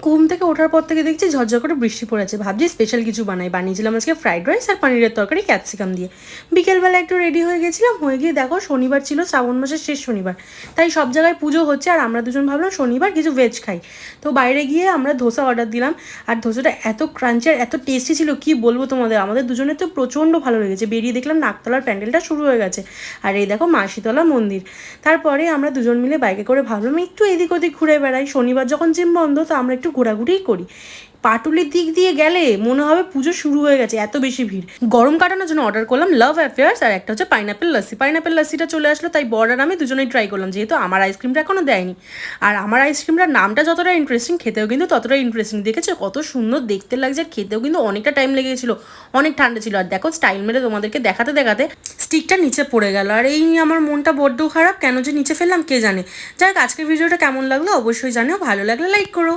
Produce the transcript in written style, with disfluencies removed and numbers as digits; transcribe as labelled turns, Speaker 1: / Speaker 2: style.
Speaker 1: ঘুম থেকে ওঠার পর থেকে দেখছি ঝরঝর করে বৃষ্টি পড়েছে, ভাবছি স্পেশাল কিছু বানিয়েছিলাম আজকে ফ্রাইড রাইস আর পনিরের তরকারি ক্যাপসিকাম দিয়ে। বিকেলবেলা একটু রেডি হয়ে গেছিলাম, হয়ে গিয়ে দেখো শনিবার ছিল, শ্রাবণ মাসের শেষ শনিবার, তাই সব জায়গায় পুজো হচ্ছে আর আমরা দুজন ভাবলাম শনিবার কিছু ভেজ খাই। তো বাইরে গিয়ে আমরা ধোসা অর্ডার দিলাম, আর ধোসাটা এত ক্রাঞ্চি আর এত টেস্টি ছিল কি বলবো তোমাদের, আমাদের দুজনের তো প্রচণ্ড ভালো লেগেছে। বেরিয়ে দেখলাম নাকতলার প্যান্ডেলটা শুরু হয়ে গেছে, আর এই দেখো মাসিতলা মন্দির। তারপরে আমরা দুজন মিলে বাইকে করে ভাবলাম একটু এদিক ওদিক ঘুরে বেড়াই, শনিবার যখন জিম বন্ধ তো আমরা একটু ঘোরাঘুরিই করি। পাটুলির দিক দিয়ে গেলে মনে হবে পুজো শুরু হয়ে গেছে, এত বেশি ভিড়। গরম কাটানোর জন্য অর্ডার করলাম লাভ অ্যাফেয়ার্স, আর একটা হচ্ছে পাইনাপেল লস্যি। পাইনাপেল লস্যিটা চলে আসলো, তাই বর আর আমি দুজনেই ট্রাই করলাম, যেহেতু আমার আইসক্রিমটা এখনও দেয়নি। আর আমার আইসক্রিমটার নামটা যতটা ইন্টারেস্টিং, খেতেও কিন্তু ততটাই ইন্টারেস্টিং। দেখেছো কত সুন্দর দেখতে লাগছে, আর খেতেও কিন্তু অনেকটা টাইম লেগে গেছিলো, অনেক ঠান্ডা ছিল। আর দেখো স্টাইল মেরে তোমাদেরকে দেখাতে দেখাতে স্টিকটা নিচে পড়ে গেল, আর এই নিয়ে আমার মনটা বড্ড খারাপ, কেন যে নিচে ফেললাম কে জানে। যাই হোক, আজকের ভিডিওটা কেমন লাগলো অবশ্যই জানিও, ভালো লাগলে লাইক করো।